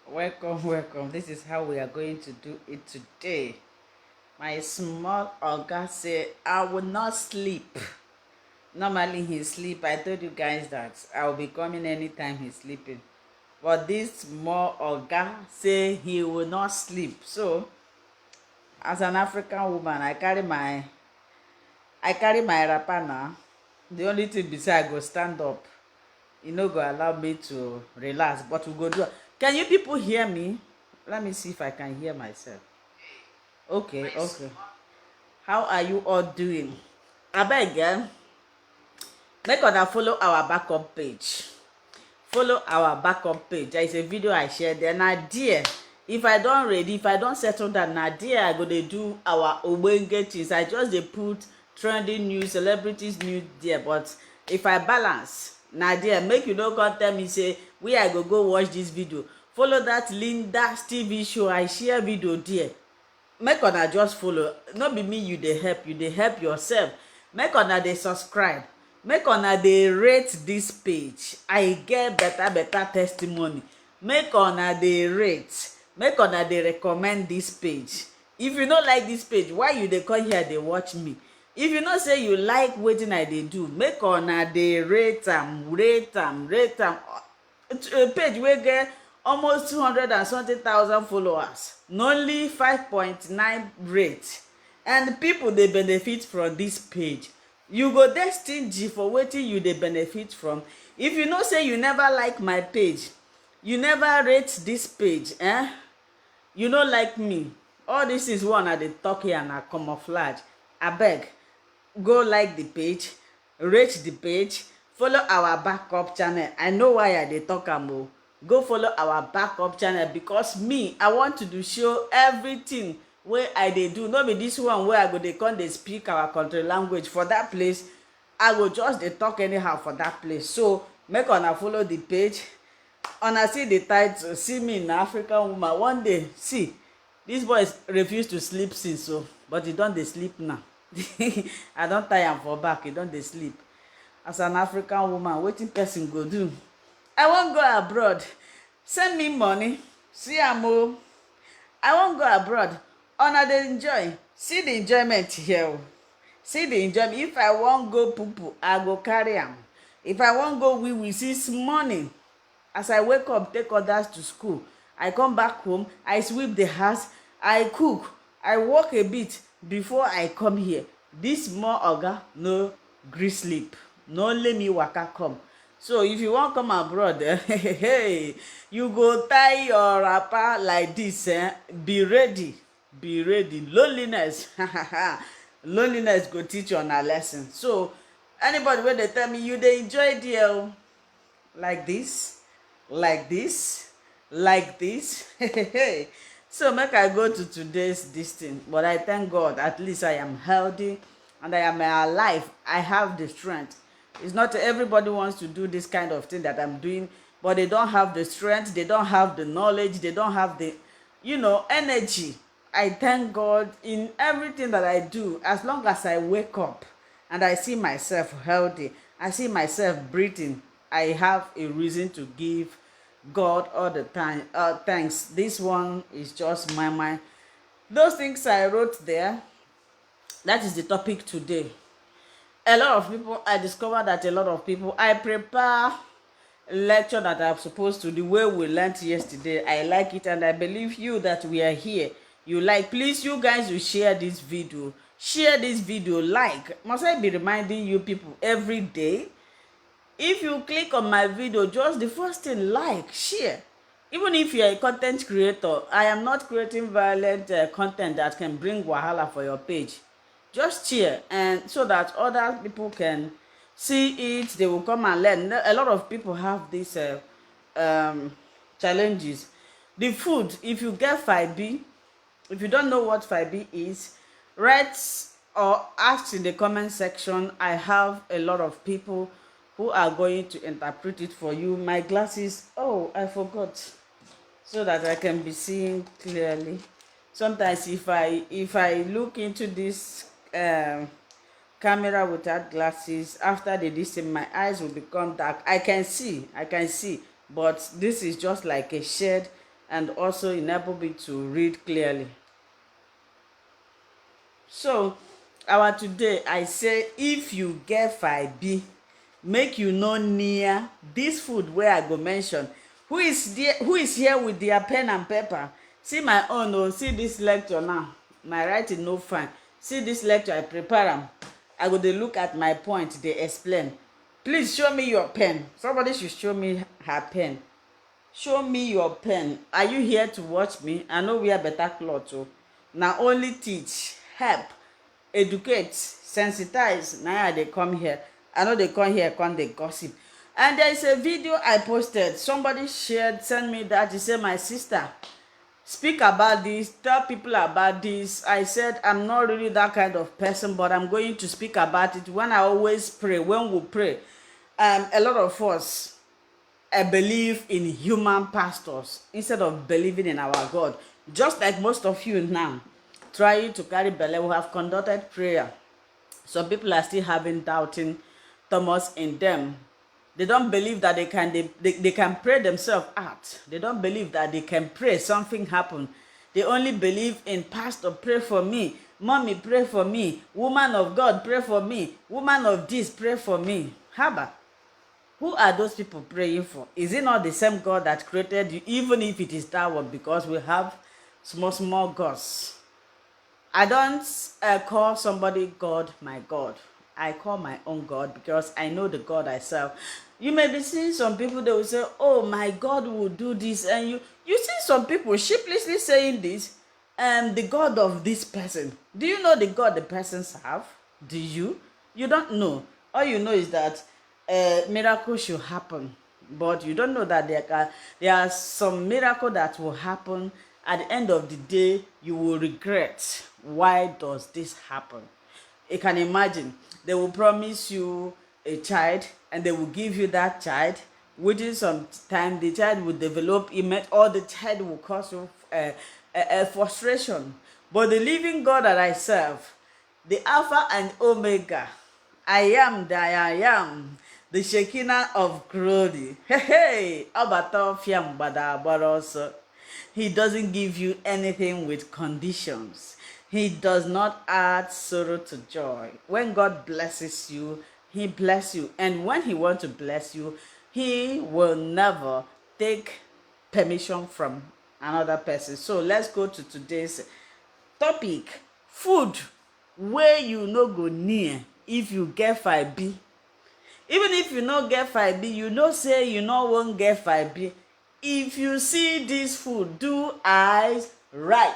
Welcome, welcome. This is how we are going to do it today. My small Oga say, I will not sleep. Normally he sleep. I told you guys that I will be coming anytime he's sleeping. But this small Oga say he will not sleep. So, as an African woman, I carry my wrapper now. The only thing be say I go stand up. E no go allow me to relax, but we go do am. Can you people hear me? Let me see if I can hear myself. Okay, okay. How are you all doing? Abeg, make una follow our backup page. Follow our backup page. There is a video I shared there. Na there, if I don ready, if I don settle down, na there I go dey do our ogbonge things. I just dey put trending news, celebrities news there. But if I balance, na there. Make you no come tell me say where I go watch this video. Follow that Linda's TV show. I share video there. Make una just follow. No be me you dey help, you dey help yourself. Make una dey subscribe, make una dey rate this page. I get better testimony. Make una dey rate, make una dey recommend this page. If you no like this page, why you dey come here dey watch me? If you know say you like wetin I dey do, make una dey rate am. Page wey get almost 200 and something thousand followers, na only 5.9 rate, and people dey benefit from this page. You go dey stingy for wetin you dey benefit from. If you know say you never like my page, you never rate this page, you no like me, all this is one I dey talk here na camouflage. Abeg, go like the page, rate the page, follow our backup channel. I know why I dey talk am o. Go follow our backup channel, because me, I want to do show everything wey I dey do. No be this one wey I go dey come dey speak our country language. For that place, I go just dey talk anyhow for that place. So make una follow the page. Una see the title, see me na African woman. One day, see, this boy refuse to sleep since, so but he don dey sleep now. I don tie am for back, he don dey sleep. As an African woman, wetin person go do? I wan go abroad. Send me money. See am o. I wan go abroad. Una dey enjoy. See the enjoyment here o. See the enjoyment. If I wan go pupu, I go carry am. If I wan go wee since morning, as I wake up, take others to school, I come back home, I sweep the house, I cook, I work a bit before I come here. This small oga no gree sleep. No let me waka come. So if you wan come abroad, hey, you go tie your wrapper like this. Be ready, be ready. Loneliness, loneliness go teach you una lesson. So anybody wey dey tell me you dey enjoy there, like this, like this, like this. So make I go to today's this thing. But I thank God, at least I am healthy and I am alive. I have the strength. It's not everybody wants to do this kind of thing that I'm doing, but they don't have the strength, they don't have the knowledge, they don't have the, energy. I thank God in everything that I do. As long as I wake up and I see myself healthy, I see myself breathing, I have a reason to give God all the time. Thanks. This one is just my mind. Those things I wrote there, that is the topic today. A lot of people, I discovered that a lot of people, I prepare lecture that I'm supposed to, the way we learned yesterday. I like it, and I believe you that we are here, you like. Please, you guys will share this video. Share this video, like. Must I be reminding you people every day? If you click on my video, just the first thing, like, share. Even if you're a content creator, I am not creating violent content that can bring wahala for your page. Just share, and so that other people can see it, they will come and learn. A lot of people have these challenges. The food, if you get 5B, if you don't know what 5B is, write or ask in the comment section. I have a lot of people who are going to interpret it for you. My glasses, oh, I forgot, so that I can be seeing clearly. Sometimes if I look into this camera without glasses, after the distance, my eyes will become dark. I can see, but this is just like a shade and also enable me to read clearly. So our today I say, if you get 5B, make you no near this food wey I go mention. Who is there, who is here with their pen and paper? See my own oh, see this lecture now, my writing no fine. See this lecture I prepare am, I go dey look at my point dey explain. Please show me your pen. Somebody should show me her pen. Show me your pen. Are you here to watch me? I no wear better cloth o. Na only teach, help, educate, sensitize na I dey come here. I no dey come here come dey gossip. And there is a video I posted, somebody shared, send me that. He say, my sister, speak about this, tell people about this. I said, I'm not really that kind of person, but I'm going to speak about it. When I always pray, when we pray, a lot of us believe in human pastors instead of believing in our God. Just like most of you now, trying to carry belle, we have conducted prayer. Some people are still having doubting Thomas in them. They don't believe that they can pray themselves out. They don't believe that they can pray, something happen. They only believe in pastor, pray for me. Mommy, pray for me. Woman of God, pray for me. Woman of this, pray for me. Haba. Who are those people praying for? Is it not the same God that created you, even if it is that one? Because we have small gods. I don't call somebody God my God. I call my own God because I know the God I serve. You may be seeing some people, they will say, oh, my God will do this. And you see some people sheepishly saying this, the God of this person. Do you know the God the persons have? Do you? You don't know. All you know is that miracles should happen. But you don't know that there are some miracle that will happen. At the end of the day, you will regret, why does this happen? You can imagine, they will promise you a child and they will give you that child. Within some time, the child will develop image, or the child will cause you frustration. But the living God that I serve, the Alpha and Omega, I am that I am, the Shekinah of glory. Hey, Abato Fiam Bada Baroso. He doesn't give you anything with conditions. He does not add sorrow to joy. When God blesses you, he bless you. And when he wants to bless you, he will never take permission from another person. So let's go to today's topic. Food where you no go near if you get 5B. Even if you no get 5B, you know say you no won't get 5B. If you see this food, do eyes right.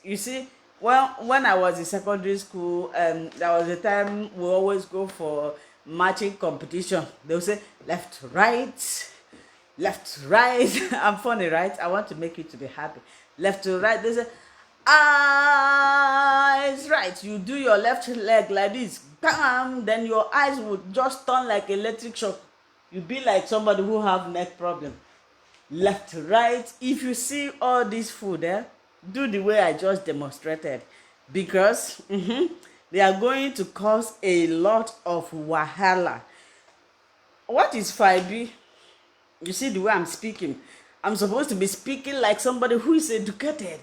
You see, when I was in secondary school, there was a time we always go for matching competition. They will say left, right, left, right. I'm funny, right? I want to make you to be happy. Left to right. They say eyes right. You do your left leg like this, bam. Then your eyes would just turn like electric shock. You be like somebody who have neck problem. Left, right. If you see all this food, do the way I just demonstrated, because they are going to cause a lot of wahala. What is 5B? You see the way I'm speaking. I'm supposed to be speaking like somebody who is educated.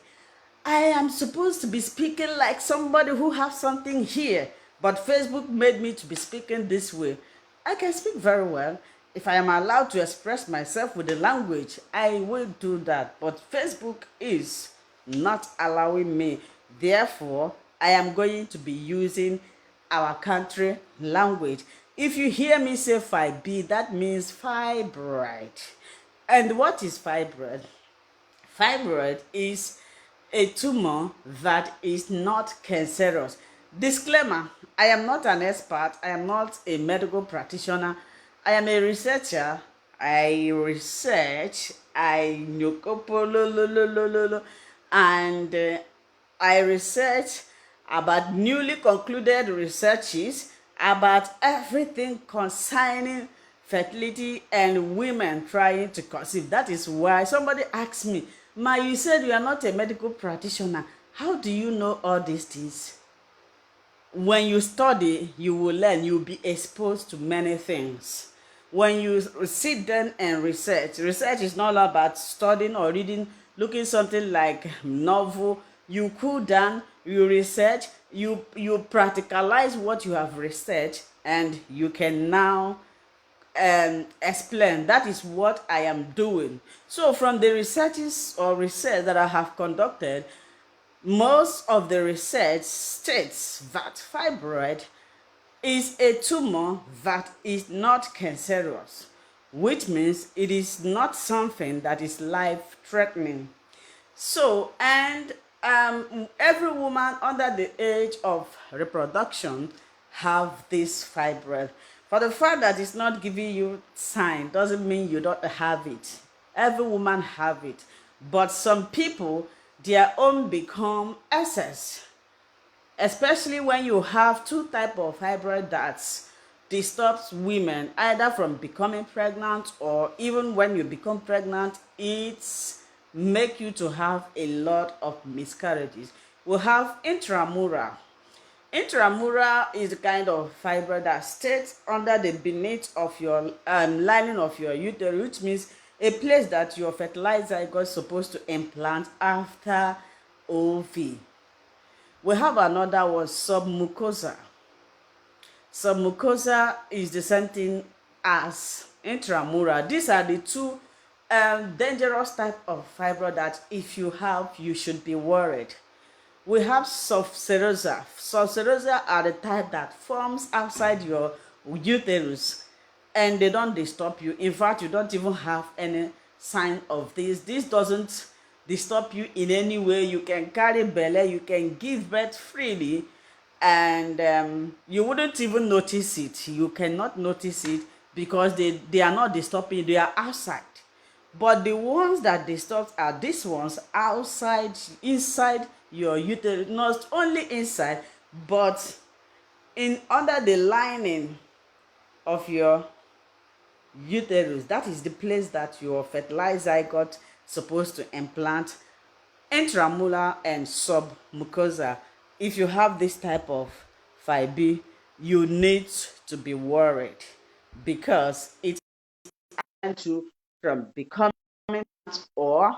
I am supposed to be speaking like somebody who has something here. But Facebook made me to be speaking this way. I can speak very well. If I am allowed to express myself with the language, I will do that. But Facebook is not allowing me. Therefore, I am going to be using our country language. If you hear me say 5B, that means fibroid. And what is fibroid? Fibroid is a tumor that is not cancerous. Disclaimer, I am not an expert. I am not a medical practitioner. I am a researcher. I research. I and I research about newly concluded researches about everything concerning fertility and women trying to conceive. That is why somebody asked me, Ma, you said you are not a medical practitioner. How do you know all these things? When you study, you will learn. You will be exposed to many things. when you sit down and research, research is not about studying or reading, looking something like novel. You cool down, you research, you practicalize what you have researched, and you can now explain. That is what I am doing. So from the researches or research that I have conducted, most of the research states that fibroid is a tumor that is not cancerous, which means it is not something that is life threatening. So, and every woman under the age of reproduction have this fibroid. For the fact that it's not giving you sign doesn't mean you don't have it. Every woman have it, but some people, their own become excess, especially when you have two type of fibroid that disturbs women either from becoming pregnant, or even when you become pregnant, it's make you to have a lot of miscarriages. We have intramural. Intramural is the kind of fibroid that stays under the beneath of your lining of your uterus, which means a place that your fertilizer got supposed to implant after OV. We have another one, submucosa. Submucosa is the same thing as intramural. These are the two dangerous type of fibroid that if you have, you should be worried. We have subserosa. Subserosa are the type that forms outside your uterus, and they don't disturb you. In fact, you don't even have any sign of this. This doesn't disturb you in any way. You can carry belle, you can give birth freely, and you wouldn't even notice it. You cannot notice it because they are not disturbing, they are outside. But the ones that disturb are these ones outside, inside your uterus, not only inside, but in under the lining of your uterus. That is the place that your fertilized zygote supposed to implant. Intramural and submucosa. If you have this type of fib, you need to be worried because it's to from becoming, or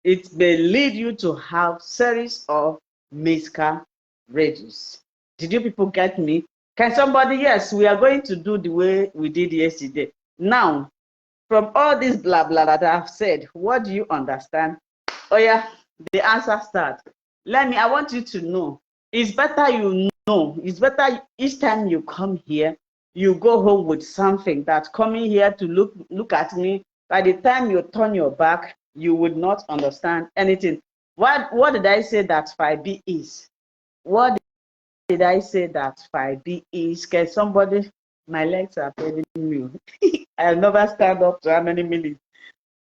it may lead you to have series of miscarriages. Did you people get me? Can somebody? Yes, we are going to do the way we did yesterday. Now, from all this blah blah that I've said, what do you understand? Oh yeah, the answer starts. I want you to know. It's better you know. It's better each time you come here, you go home with something that coming here to look at me. By the time you turn your back, you would not understand anything. What did I say that 5B is? What did I say that 5B is? Can somebody? My legs are paining me. I'll never stand up to how many minutes.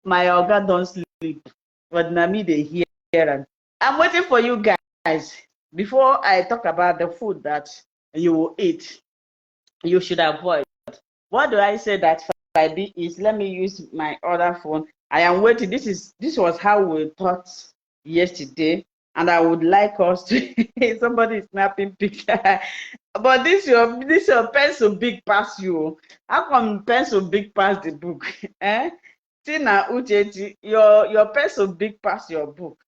My organ don't sleep, but now me they hear. And I'm waiting for you guys. Before I talk about the food that you will eat, you should avoid. What do I say that 5B is? Let me use my other phone. I am waiting. This was how we thought yesterday, and I would like us to. Somebody is snapping picture. But this your pencil big pass you. How come pencil big pass the book? Eh? Tina Uchechi, your pencil big pass your book.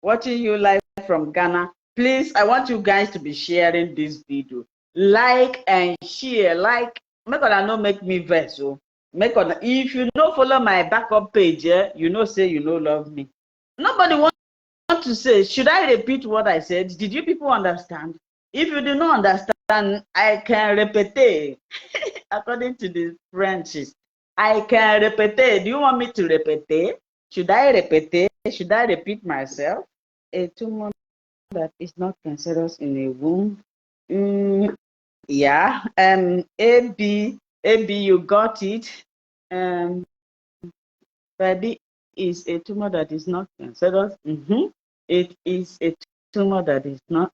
Watching you live from Ghana. Please, I want you guys to be sharing this video. Like and share. Like, make una no make me vex. So make una, if you no follow my backup page, you know say you no love me. Nobody want to say, should I repeat what I said? Did you people understand? If you do not understand, I can repeat. According to the French, I can repeat. Do you want me to repeat? Should I repeat? Should I repeat myself? A tumor that is not cancerous in a womb. Yeah. AB, you got it. Baby is a tumor that is not cancerous. It is a tumor that is not.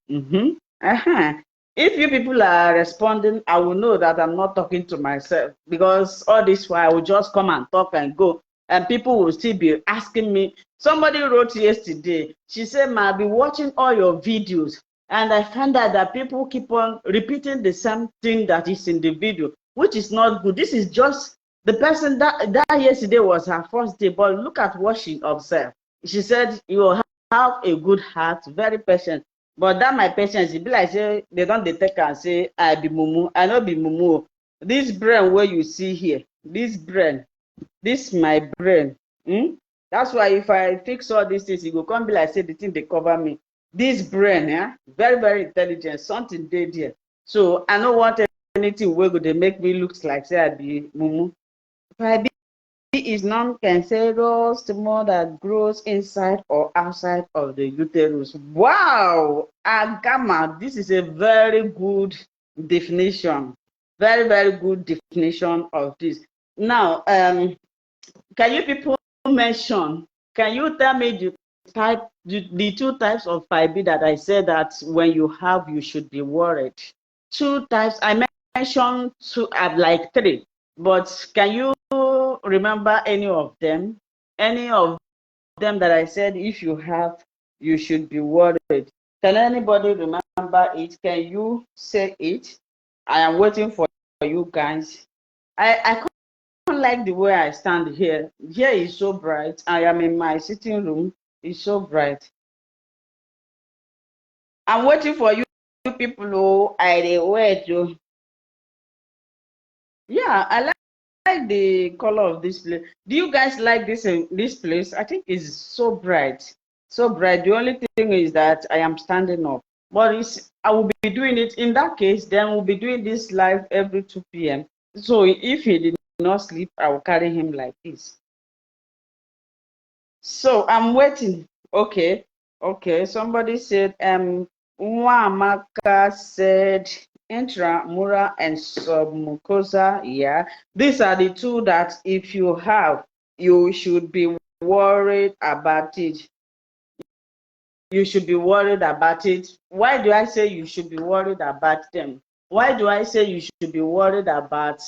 If you people are responding, I will know that I'm not talking to myself, because all this while I will just come and talk and go, and people will still be asking me. Somebody wrote yesterday, she said, Ma, I've been watching all your videos, and I found out that people keep on repeating the same thing that is in the video, which is not good. This is just The person that yesterday was her first day, but look at what she observed. She said, you will have a good heart, very patient. But that my patience, it be like say they don't detect and say I be mumu. I no be mumu. This brain where you see here, this brain, this my brain. That's why if I fix all these things, it will come be like say the thing they cover me. This brain, yeah, very, very intelligent, something dey there. So I don't want anything where they make me look like say I be mumu. Fibre is non-cancerous tumor that grows inside or outside of the uterus. Wow, Agama, this is a very good definition. Very, very good definition of this. Now, can you people mention, can you tell me the two types of fibre that I said that when you have, you should be worried? Two types, I mentioned two, like three, but can you remember any of them? Any of them that I said if you have, you should be worried? Can anybody remember it? Can you say it? I am waiting for you guys. I don't like the way I stand here. Here is so bright. I am in my sitting room. It's so bright. I'm waiting for you people. Oh, I wait. Oh. Yeah, I like the color of this place. Do you guys like this place? I think it's so bright. So bright. The only thing is that I am standing up. But I will be doing it in that case, then we'll be doing this live every 2 p.m. So if he did not sleep, I will carry him like this. So I'm waiting. Okay. Okay. Somebody said Nwamaka said intramural and submucosa. Yeah. These are the two that if you have, you should be worried about it. You should be worried about it. Why do I say you should be worried about them? Why do I say you should be worried about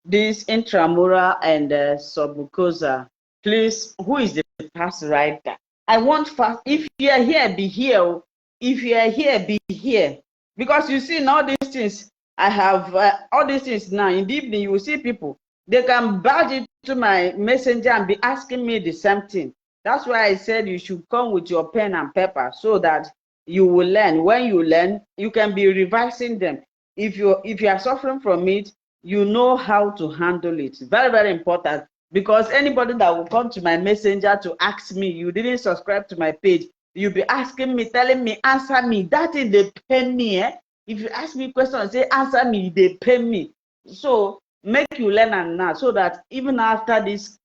this intramural and submucosa? Please, who is the fast writer? I want fast. If you are here, be here. If you are here, be here. Because you see, now these things, I have all these things now. In the evening, you will see people. They can badge into my messenger and be asking me the same thing. That's why I said you should come with your pen and paper so that you will learn. When you learn, you can be revising them. If you are suffering from it, you know how to handle it. Very, very important. Because anybody that will come to my messenger to ask me, you didn't subscribe to my page, you'll be asking me, telling me, answer me. That is they pay me. If you ask me questions, say answer me, they pay me. So make you learn and now so that even after this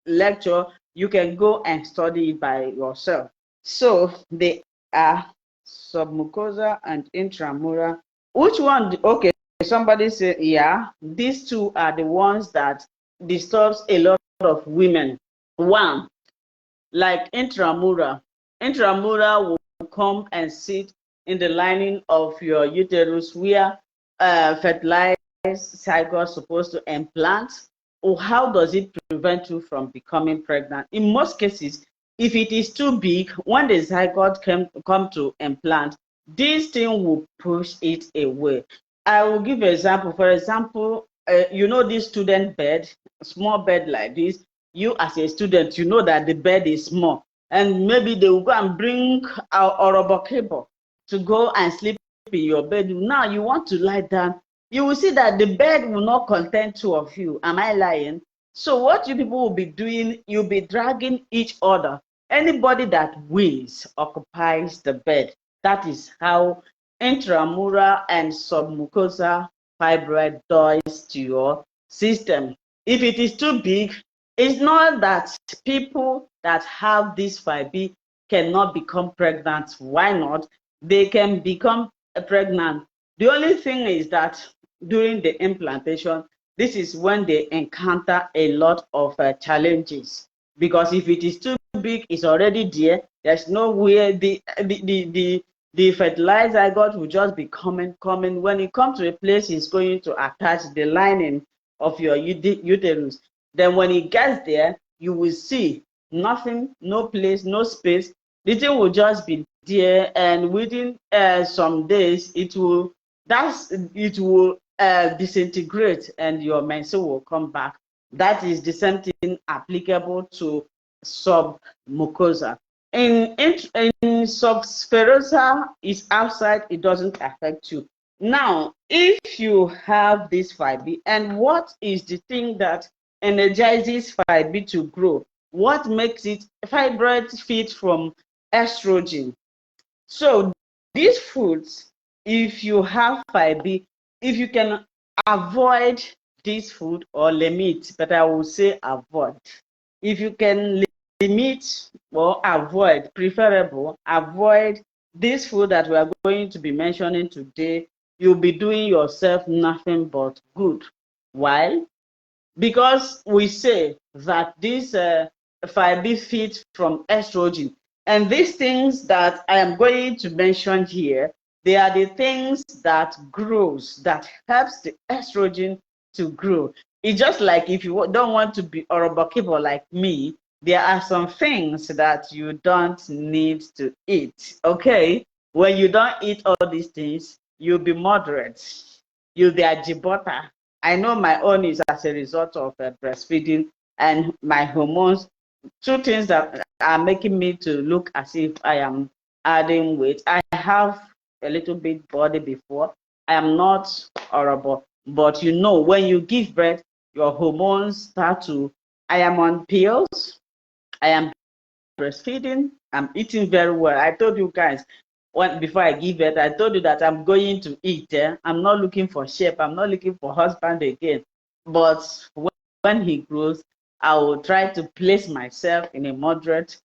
lecture, you can go and study it by yourself. So they are submucosa and intramural. Which one? Okay, somebody said, yeah, these two are the ones that disturbs a lot of women. One, like intramural. Intramural will come and sit in the lining of your uterus where fertilized zygote is supposed to implant. Or how does it prevent you from becoming pregnant? In most cases, if it is too big, when the zygote come to implant, this thing will push it away. I will give an example. For example, you know this student bed, small bed like this. You as a student, you know that the bed is small, and maybe they will go and bring a rubber cable to go and sleep in your bed. Now you want to lie down, you will see that the bed will not contain two of you. Am I lying? So what you people will be doing, you'll be dragging each other. Anybody that wins occupies the bed. That is how intramural and submucosal fibroid does to your system. If it is too big, it's not that people that have this fibroid cannot become pregnant. Why not? They can become pregnant. The only thing is that during the implantation, this is when they encounter a lot of challenges. Because if it is too big, it's already there. There's nowhere the fertilizer I got will just be coming. When it comes to a place, it's going to attach the lining of your uterus. Then when it gets there, you will see nothing, no place, no space. The thing will just be there, and within some days, it will disintegrate and your menses will come back. That is the same thing applicable to submucosa. In subsperosa is outside, it doesn't affect you. Now, if you have this fib, and what is the thing that energizes fib to grow? What makes it? Fibroids feed from estrogen. So these foods, if you have fib, if you can avoid this food or limit, but I will say avoid. If you can limit or avoid, preferable, avoid this food that we are going to be mentioning today, you'll be doing yourself nothing but good. Why? Because we say that this fib feeds from estrogen, and these things that I am going to mention here, they are the things that grows, that helps the estrogen to grow. It's just like if you don't want to be orobokibo like me, there are some things that you don't need to eat. Okay, when you don't eat all these things, you'll be moderate, you'll be a jibota. I know my own is as a result of breastfeeding and my hormones. Two things that are making me to look as if I am adding weight. I have a little bit body before. I am not horrible, but you know, when you give birth, your hormones start to. I am on pills. I am breastfeeding. I'm eating very well. I told you guys before I give it, I told you that I'm going to eat. I'm not looking for shape. I'm not looking for husband again. But when he grows, I will try to place myself in a moderate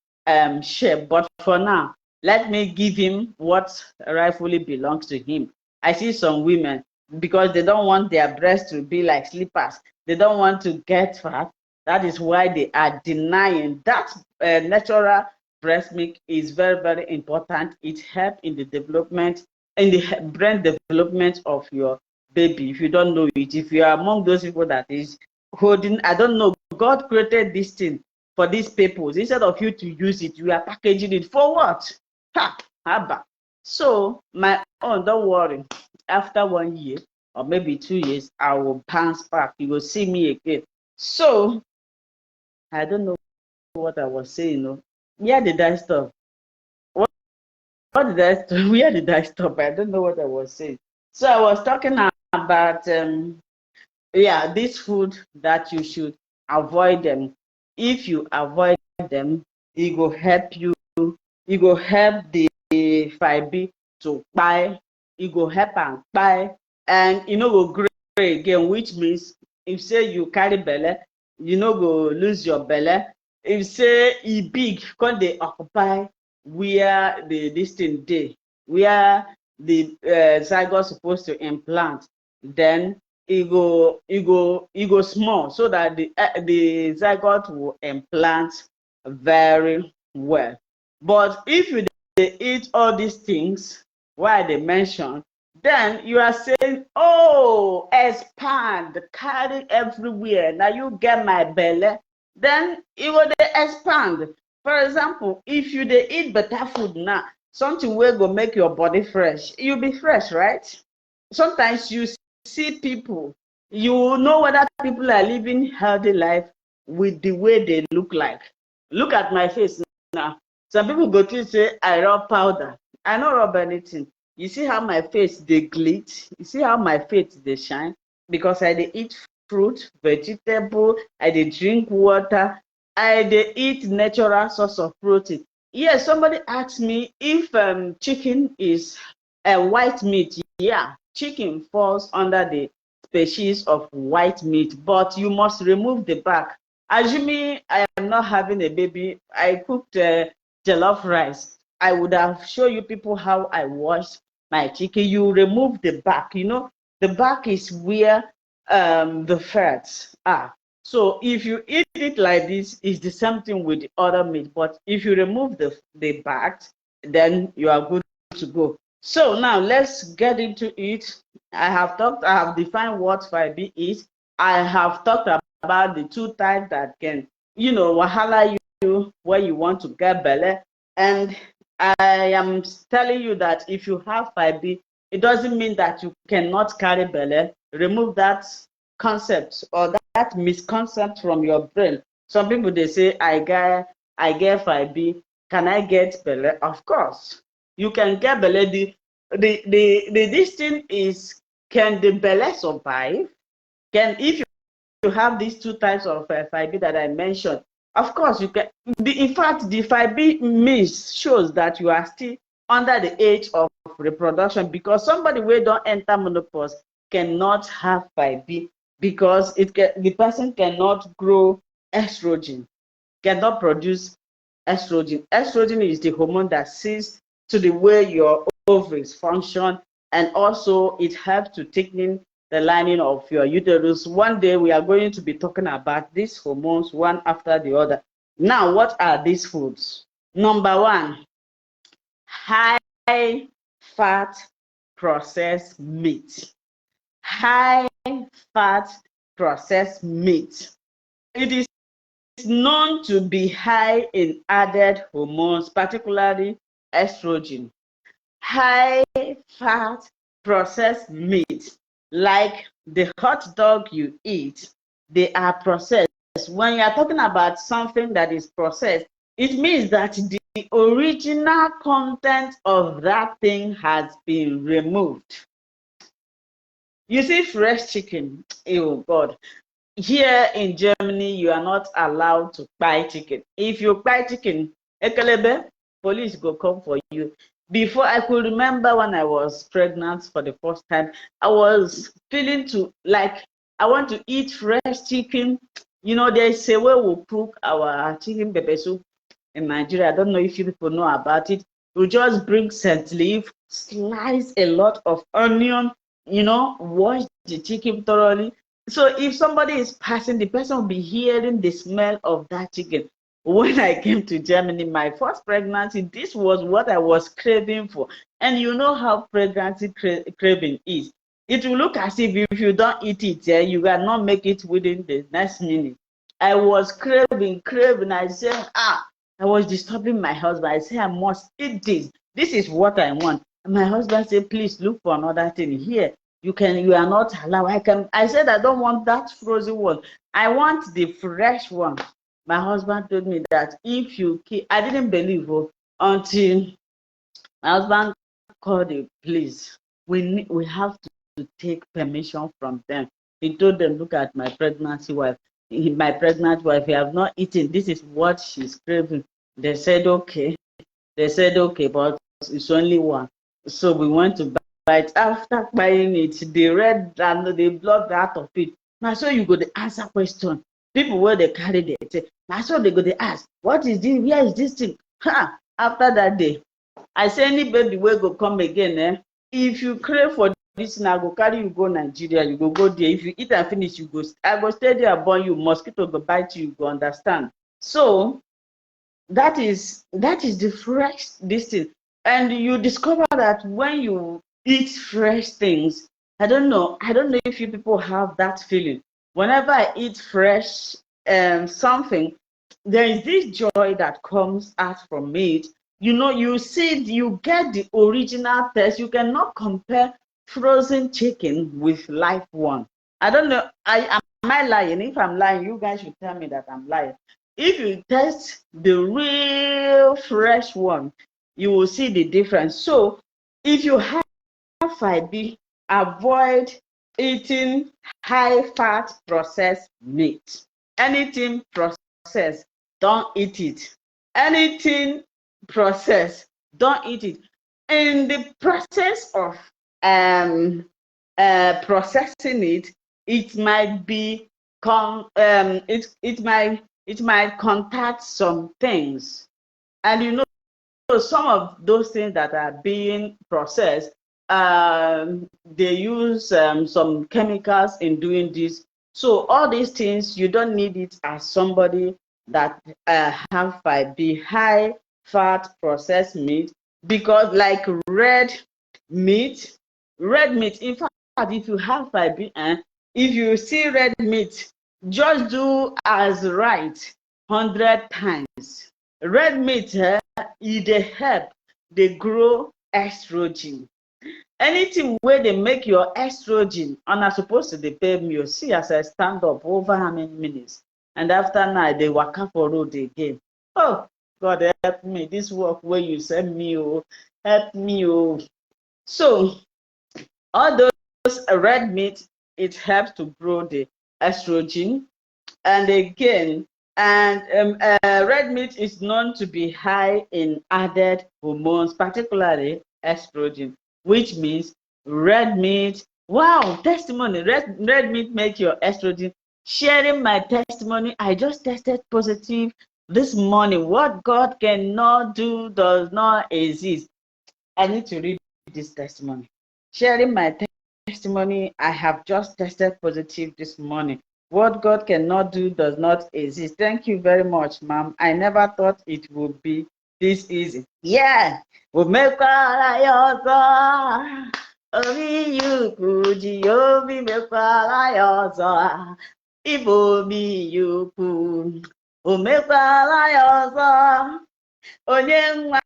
shape. But for now, let me give him what rightfully belongs to him. I see some women, because they don't want their breasts to be like slippers. They don't want to get fat. That is why they are denying that natural breast milk is very, very important. It helps in the development, in the brain development of your baby. If you don't know it, if you are among those people that is holding, I don't know, God created this thing for these purpose. Instead of you to use it, you are packaging it for what? Ha, haba. So my own, don't worry. After 1 year or maybe 2 years, I will bounce back. You will see me again. So I don't know what I was saying. No, where did I stop? What did I stop? Where did I stop? I don't know what I was saying. So I was talking about yeah, this food that you should avoid them. If you avoid them, it will help you. It will help the fiber to buy. It will help and buy, and you know go grow again. Which means if say you carry belle, you know go lose your belle. If say e big, come dey occupy where the this thing dey, where the zygote supposed to implant, then e go small, so that the zygote will implant very well. But if you dey eat all these things wey I dey mention, then you are saying, oh, expand, carry everywhere, na you get my belle, then e go dey expand. For example, if you dey eat better food now, something wey go make your body fresh, you be fresh, right? Sometimes you see people, you know whether people are living healthy life with the way they look like. Look at my face now. Some people go to say I rub powder. I no rub anything. You see how my face dey glit? You see how my face dey shine? Because I dey eat fruit, vegetable, I dey drink water, I dey eat natural source of protein. Yes, somebody asked me if chicken is a white meat. Yeah, chicken falls under the species of white meat, but you must remove the back. Assuming I am not having a baby, I cooked jollof rice. I would have shown you people how I wash my chicken. You remove the back. You know, the back is where the fats are. So if you eat it like this, it's the same thing with the other meat. But if you remove the back, then you are good to go. So now let's get into it. I have defined what fiber is. I have talked about the two types that can, you know, wahala you when you want to get belle. And I am telling you that if you have fiber, it doesn't mean that you cannot carry belle. remove that concept or that misconcept from your brain. Some people they say, I get 5B. Can I get belle? Of course, you can get belle. This thing is, can the belle survive? Can, if you have these two types of 5B that I mentioned, of course you can. In fact, the 5B means shows that you are still under the age of reproduction, because somebody who don't enter menopause cannot have 5B, because the person cannot grow estrogen, cannot produce estrogen. Estrogen is the hormone that sees to the way your ovaries function, and also it helps to thicken the lining of your uterus. One day we are going to be talking about these hormones one after the other. Now, what are these foods? Number one, high fat processed meat. High fat processed meat. It is known to be high in added hormones, particularly estrogen. High fat processed meat, like the hot dog you eat, they are processed. When you are talking about something that is processed, it means that the original content of that thing has been removed. You see, fresh chicken, oh God. Here in Germany, you are not allowed to buy chicken. If you buy chicken, ekelebe, police go come for you. Before, I could remember when I was pregnant for the first time, I was feeling to like I want to eat fresh chicken. You know, there's a way we cook our chicken pepper soup in Nigeria. I don't know if you people know about it. We just bring scent leaf, slice a lot of onion, wash the chicken thoroughly. So if somebody is passing, the person will be hearing the smell of that chicken. When I came to Germany, my first pregnancy, this was what I was craving for. And you know how pregnancy craving is. It will look as if you don't eat it, you cannot make it within the next minute. I was craving. I said, I was disturbing my husband. I said, I must eat this. This is what I want. And my husband said, please look for another thing here. You are not allowed. I said, I don't want that frozen one. I want the fresh one. My husband told me that if you keep, I didn't believe until my husband called the police. We have to take permission from them. He told them, look at my pregnancy wife. My pregnant wife, you have not eaten. This is what she's craving. They said, okay. But it's only one. So we went to buy it. After buying it, they read and they blood out of it. Now, so you go to answer question. People where they carry it. Now, so they go to ask, what is this? Where is this thing? After that day, I say, any baby will go come again. If you crave for this, now go carry you go Nigeria. You go there. If you eat and finish, you go. I go stay there, born you. Mosquito go bite you. You go understand. So that is the fresh this thing. And you discover that when you eat fresh things, I don't know if you people have that feeling. Whenever I eat fresh something, there is this joy that comes out from it. You see, you get the original taste. You cannot compare frozen chicken with live one. I don't know, am I lying? If I'm lying, you guys should tell me that I'm lying. If you test the real fresh one, you will see the difference. So if you have 5B, avoid eating high fat processed meat. Anything processed, don't eat it. Anything processed, don't eat it. In the process of processing it, it might be it might contact some things, and some of those things that are being processed, they use some chemicals in doing this. So all these things, you don't need it as somebody that have 5B, high fat processed meat, because like red meat, in fact, if you have 5B, if you see red meat, just do as right 100 times. Red meat, it dey help dey grow estrogen. Anything where they make your estrogen, and I'm supposed to they pay me. You see, as I stand up over how many minutes, and after night they walk up for road again. Oh, God help me! This work where you send me, oh, help me, oh. So all those red meat, it helps to grow the estrogen. And again, red meat is known to be high in added hormones, particularly estrogen, which means red meat. Wow, testimony! Red meat make your estrogen. Sharing my testimony, I just tested positive this morning. What God cannot do does not exist. I need to read this testimony. Sharing my testimony, I have just tested positive this morning. What God cannot do does not exist. Thank you very much, ma'am. I never thought it would be this easy. Yeah. Umekwala yozo. Omi yuku Jehova mekwala yozo. Ibo mi yuku. Umekwala yozo. Onye nwa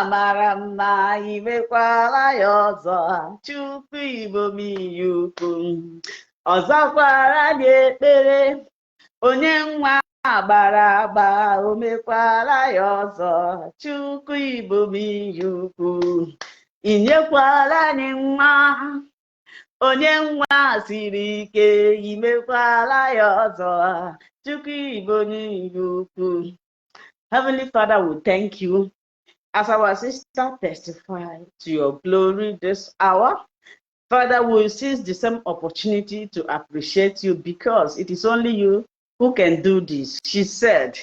mara mma imekwala ya ọzọ, Chukwu Igbo m iyi ukwu. Ọzọkwara gị ekpere, onye nwa gbara agba, o mekwala ya ọzọ, Chukwu Igbo m iyi ukwu. Inyekwala anyị nwa, onye nwa siri ike, imekwala ya ọzọ, Chukwu Igbo m iyi ukwu. Heavenly Father, we thank you as our sister testified to your glory this hour. Father, we seize the same opportunity to appreciate you because it is only you who can do this. She said,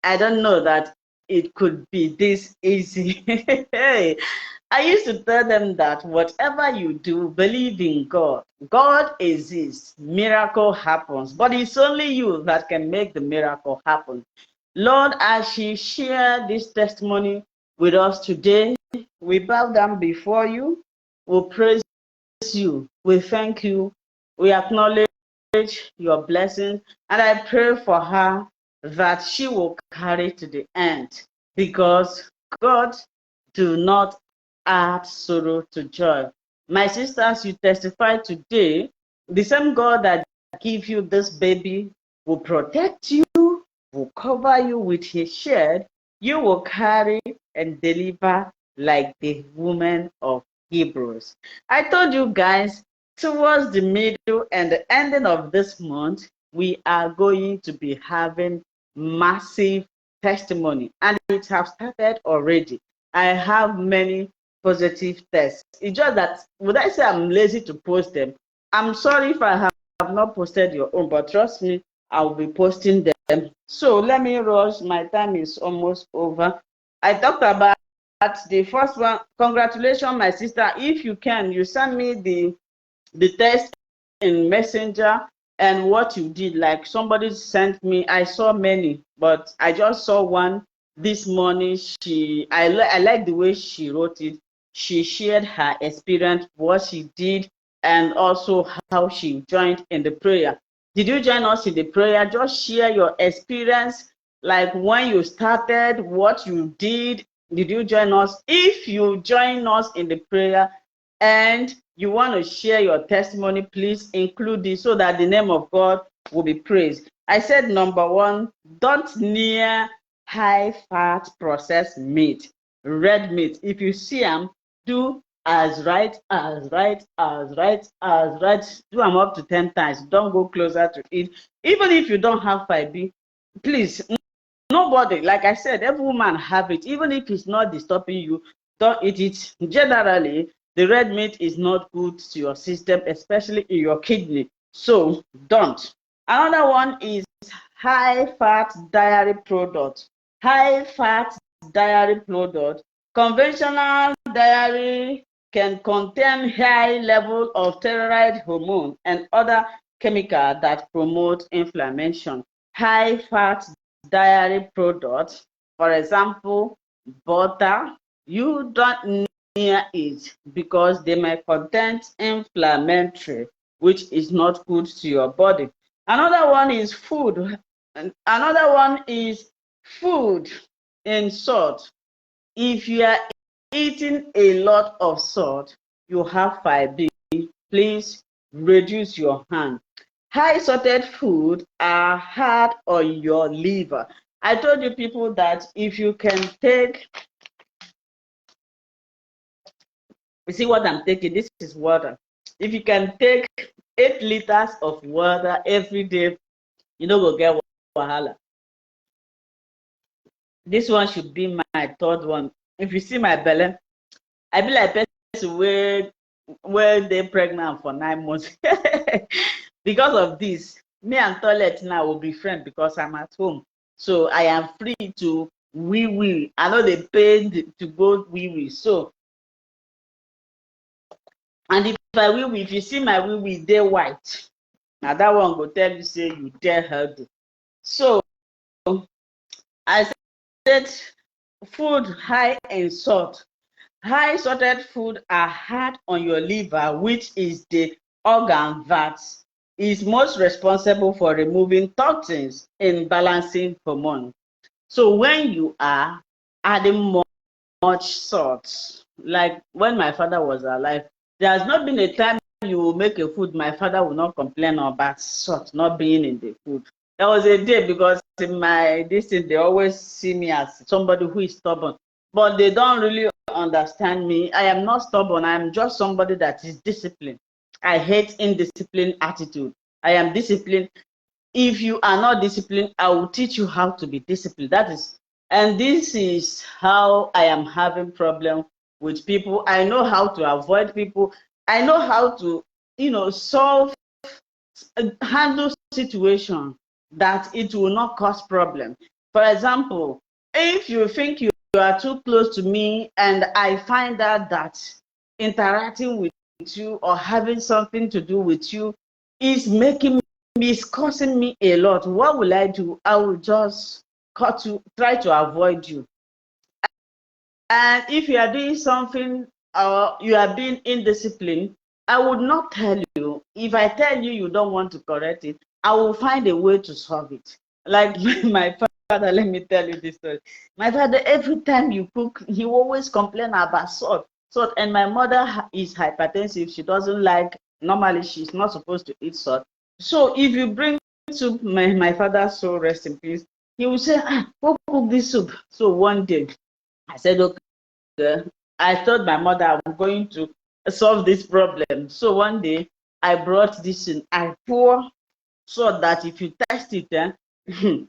I don't know that it could be this easy. Hey, I used to tell them that whatever you do, believe in God. God exists, miracle happens, but it's only you that can make the miracle happen. Lord, as she shared this testimony with us today, we bow down before you. We praise you. We thank you. We acknowledge your blessing. And I pray for her that she will carry to the end. Because God do not add sorrow to joy. My sisters, you testify today, the same God that give you this baby will protect you, will cover you with his shield. You will carry and deliver like the woman of Hebrews. I told you guys, towards the middle and the ending of this month, we are going to be having massive testimony, and it has started already. I have many positive tests. It's just that, would I say I'm lazy to post them? I'm sorry if I have not posted your own, but trust me, I'll be posting them. So let me rush. My time is almost over. I talked about the first one. Congratulations, my sister. If you can, you send me the text in Messenger and what you did. Like somebody sent me, I saw many, but I just saw one this morning. I like the way she wrote it. She shared her experience, what she did, and also how she joined in the prayer. Did you join us in the prayer? Just share your experience, like when you started, what you did. Did you join us? If you join us in the prayer and you want to share your testimony, please include this so that the name of God will be praised. I said, number one, don't near high fat processed meat, red meat. If you see them, do as right. Do them up to 10 times. Don't go closer to it. Even if you don't have 5B, please, nobody, like I said, every woman have it. Even if it's not disturbing you, don't eat it. Generally, the red meat is not good to your system, especially in your kidney. So don't. Another one is high fat dairy product. High fat dairy product. Conventional dairy can contain high level of thyroid hormone and other chemicals that promote inflammation. High fat dairy products, for example, butter, you don't near it because they may contain inflammatory, which is not good to your body. Another one is food. Another one is food in salt. If you are eating a lot of salt, you have 5B, please reduce your hand. High salted food are hard on your liver. I told you people that if you can take, you see what I'm taking, this is water. If you can take 8 liters of water every day, you no go get wahala. This one should be my third one. If you see my belly, I be like person wey dey pregnant for 9 months. Because of this, me and toilet now will be friends because I'm at home. So I am free to wee wee. I know they paid to go wee wee. So, and if I wee wee, if you see my wee wee, they white. Now that one go tell you say you dey healthy. So I said food high in salt. High salted food are hard on your liver, which is the organ that is most responsible for removing toxins and balancing hormones. So when you are adding much salt, like when my father was alive, there has not been a time you will make a food, my father will not complain about salt not being in the food. There was a day, because in my this thing, they always see me as somebody who is stubborn, but they don't really understand me. I am not stubborn. I am just somebody that is disciplined. I hate indisciplined attitude. I am disciplined. If you are not disciplined, I will teach you how to be disciplined. That is, and this is how I am having problem with people. I know how to avoid people. I know how to, solve, handle situation that it will not cause problem. For example, if you think you are too close to me and I find out that interacting with you or having something to do with you is making me, is causing me a lot, what will I do? I will just cut you, try to avoid you. And if you are doing something or you are being indisciplined, I would not tell you. If I tell you you don't want to correct it, I will find a way to solve it. Like my father, let me tell you this story. My father, every time you cook, he always complain about salt. Salt, and my mother is hypertensive. She doesn't like, normally she's not supposed to eat salt. So if you bring soup, my father, so rest in peace, he will say, go cook this soup. So one day, I said, okay. I told my mother I'm going to solve this problem. So one day I brought this in. I pour so that if you test it, you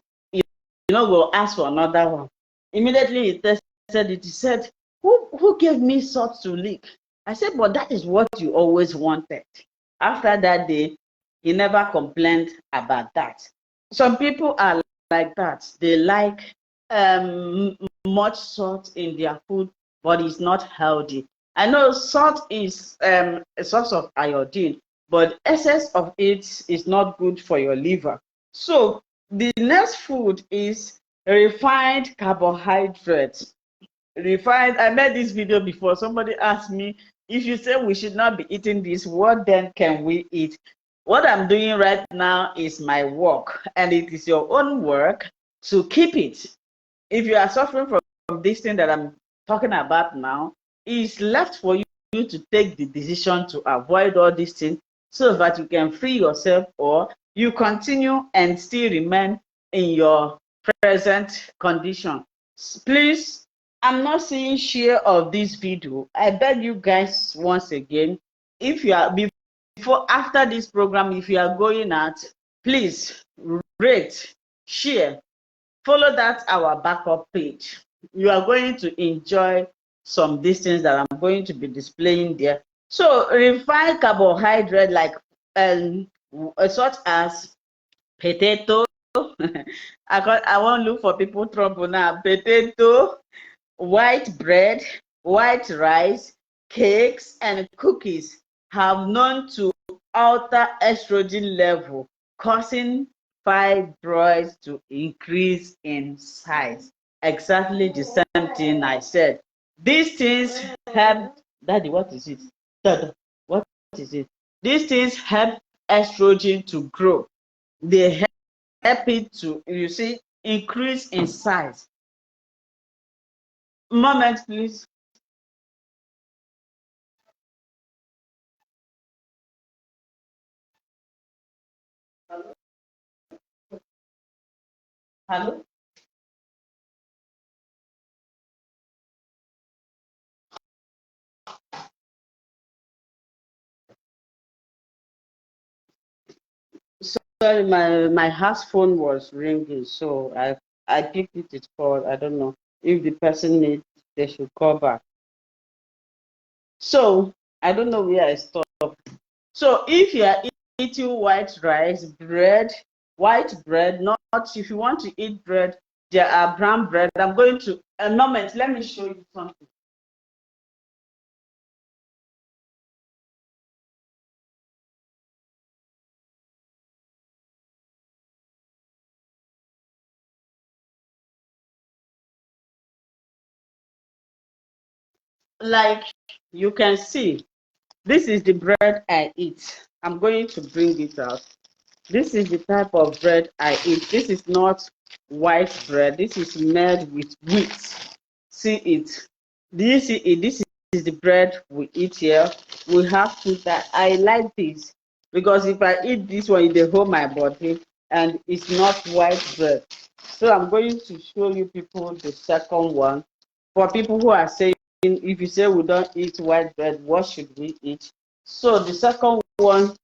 go ask for another one. Immediately he tested it. He said, who gave me salt to lick? I said, but that is what you always wanted. After that day, he never complained about that. Some people are like that. They like much salt in their food, but it's not healthy. I know salt is a source of iodine, but excess of it is not good for your liver. So the next food is refined carbohydrates. Refined, I made this video before. Somebody asked me, if you say we should not be eating this, what then can we eat? What I'm doing right now is my work, and it is your own work to keep it. If you are suffering from this thing that I'm talking about now, it's left for you to take the decision to avoid all these things so that you can free yourself, or you continue and still remain in your present condition. Please, I'm not seeing share of this video. I beg you guys once again, if you are before after this program, if you are going out, please rate, share, follow that our backup page. You are going to enjoy some distance that I'm going to be displaying there. So refined carbohydrate like such as potato. I won't look for people trouble now. Potato, white bread, white rice, cakes, and cookies have known to alter estrogen level, causing fibroids to increase in size. Exactly the same thing I said. These things help. Daddy, what is it? Dada, what is it? These things help estrogen to grow. They help it to, you see, increase in size. Moment, please. Hello? Sorry, my house phone was ringing, so I picked it. It's called. I don't know if the person needs. They should call back. So I don't know where I stopped. So if you are eating white rice, bread, white bread, not if you want to eat bread, there are brown bread. I'm going to a moment. Let me show you something. Like you can see, this is the bread I eat. I'm going to bring it out. This is the type of bread I eat. This is not white bread. This is made with wheat. See it. Do you see it? This is the bread we eat here. We have to that. I like this because if I eat this one, it will hold my body and it's not white bread. So I'm going to show you people the second one. For people who are saying, if you say we don't eat white bread, what should we eat? So the second one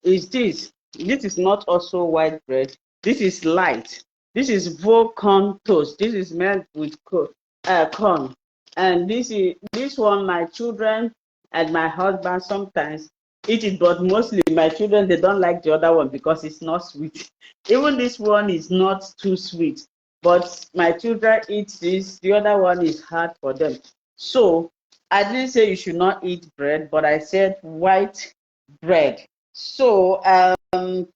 is this. This is not also white bread. This is light. This is vol corn toast. This is made with corn. And this one, my children and my husband sometimes eat it, but mostly my children, they don't like the other one because it's not sweet. Even this one is not too sweet, but my children eat this. The other one is hard for them. So I didn't say you should not eat bread, but I said white bread. So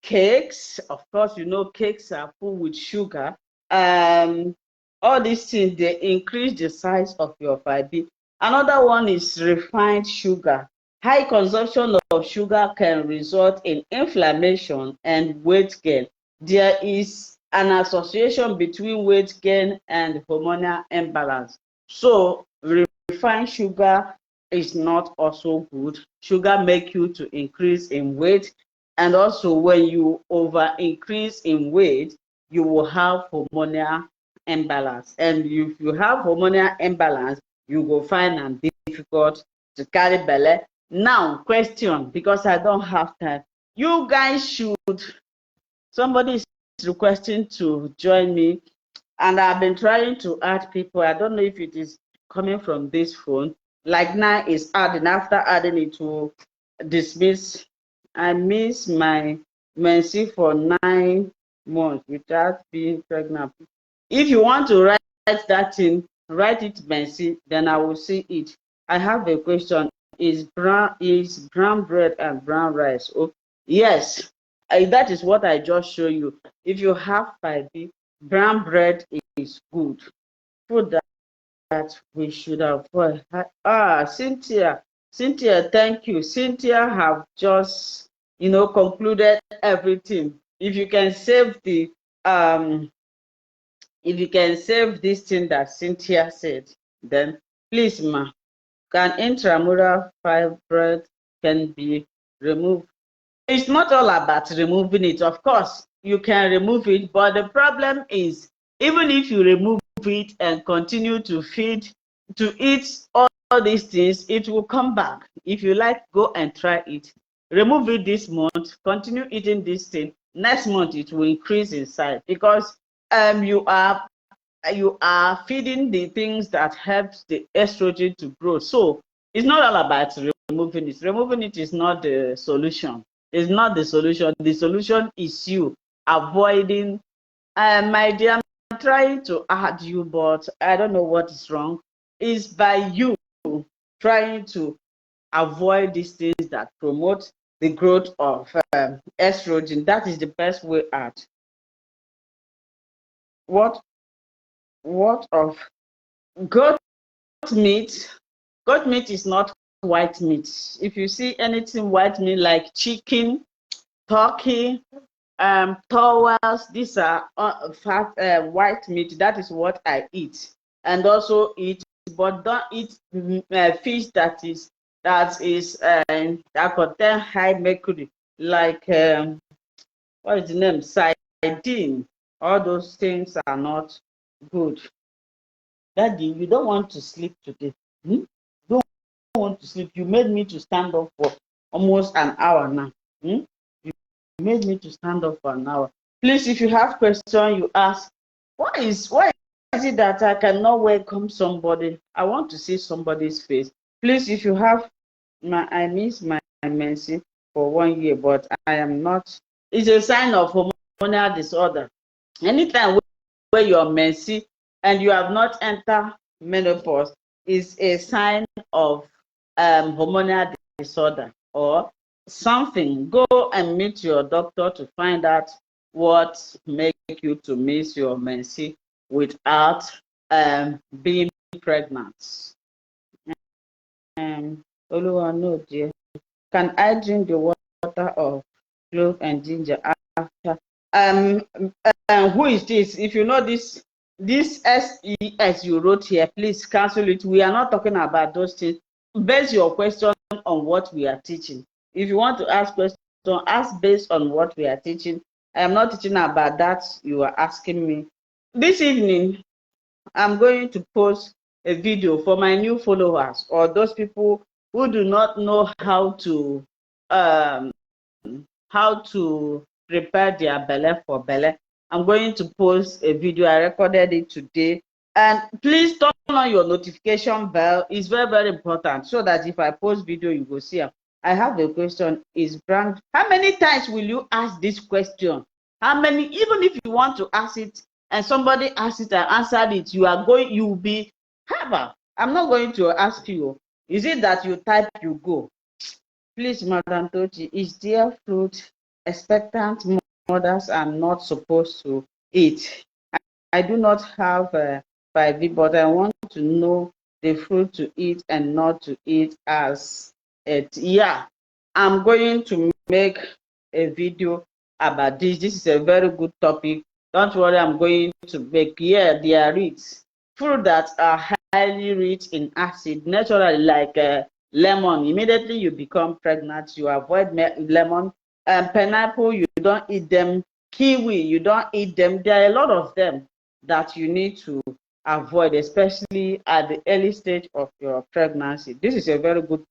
cakes, of course, you know cakes are full with sugar. Um, all these things, they increase the size of your fiber. Another one is refined sugar. High consumption of sugar can result in inflammation and weight gain. There is an association between weight gain and hormonal imbalance. So refined sugar is not also good. Sugar make you to increase in weight, and also when you over increase in weight, you will have hormonal imbalance. And if you have hormonal imbalance, you will find it difficult to carry belle. Now, question, because I don't have time. You guys should, somebody is requesting to join me, and I've been trying to add people. I don't know if it is coming from this phone. Like now it's adding, after adding it will dismiss. I miss my menses for 9 months without being pregnant. If you want to write that in, write it menses, then I will see it. I have a question. Is brown bread and brown rice? Oh, yes. That is what I just show you. If you have fiber, brown bread is good. Food that we should avoid. Cynthia, thank you. Cynthia have just, concluded everything. If you can save um, if you can save this thing that Cynthia said, then please, ma, can intramural fibroid can be removed? It's not all about removing it. Of course, you can remove it, but the problem is, even if you remove it and continue to eat all these things, it will come back. If you like, go and try it. Remove it this month, continue eating this thing. Next month, it will increase in size because you are feeding the things that helps the estrogen to grow. So it's not all about removing it. Removing it is not the solution. It's not the solution. The solution is you avoiding. My dear, I'm trying to add you, but I don't know what is wrong. It's by you trying to avoid these things that promote the growth of estrogen. That is the best way out. What what of goat meat? Goat meat is not white meat. If you see anything white meat like chicken, turkey, towels, these are fat white meat. That is what I eat, and also eat, but don't eat fish that contain high mercury, like what is the name? Sardine. All those things are not good. Daddy, you don't want to sleep today. Hmm? Don't want to sleep. You made me to stand up for almost an hour now. Hmm? You made me to stand up for an hour. Please, if you have question, you ask. Why is it that I cannot welcome somebody? I want to see somebody's face. Please, if you have I miss my menses for 1 year, but I am not. It's a sign of hormonal disorder. Anytime where you are messy and you have not entered menopause is a sign of hormonal disorder or something. Go and meet your doctor to find out what make you to miss your menses without being pregnant. Oluwa, no, dear. Can I drink the water of clove and ginger after? Who is this? If you know this SES you wrote here, please cancel it. We are not talking about those things. Base your question on what we are teaching. If you want to ask questions, ask based on what we are teaching. I am not teaching about that you are asking me. This evening, I'm going to post a video for my new followers or those people who do not know um, how to prepare their belle for belle. I'm going to post a video. I recorded it today. And please turn on your notification bell. It's very, very important so that if I post video, you will see it. I have a question. Is brand, how many times will you ask this question? How many, even if you want to ask it and somebody asks it and answered it, you will be, I'm not going to ask you. Is it that you type, you go? Please, Madam Tochi, is there fruit expectant mothers are not supposed to eat? I do not have 5B, but I want to know the fruit to eat and not to eat as it. Yeah, I'm going to make a video about this. This is a very good topic. Don't worry, I'm going to make. Yeah, they are rich. Fruit that are highly rich in acid, naturally, like lemon. Immediately you become pregnant, you avoid lemon. Pineapple, you don't eat them. Kiwi, you don't eat them. There are a lot of them that you need to avoid, especially at the early stage of your pregnancy. This is a very good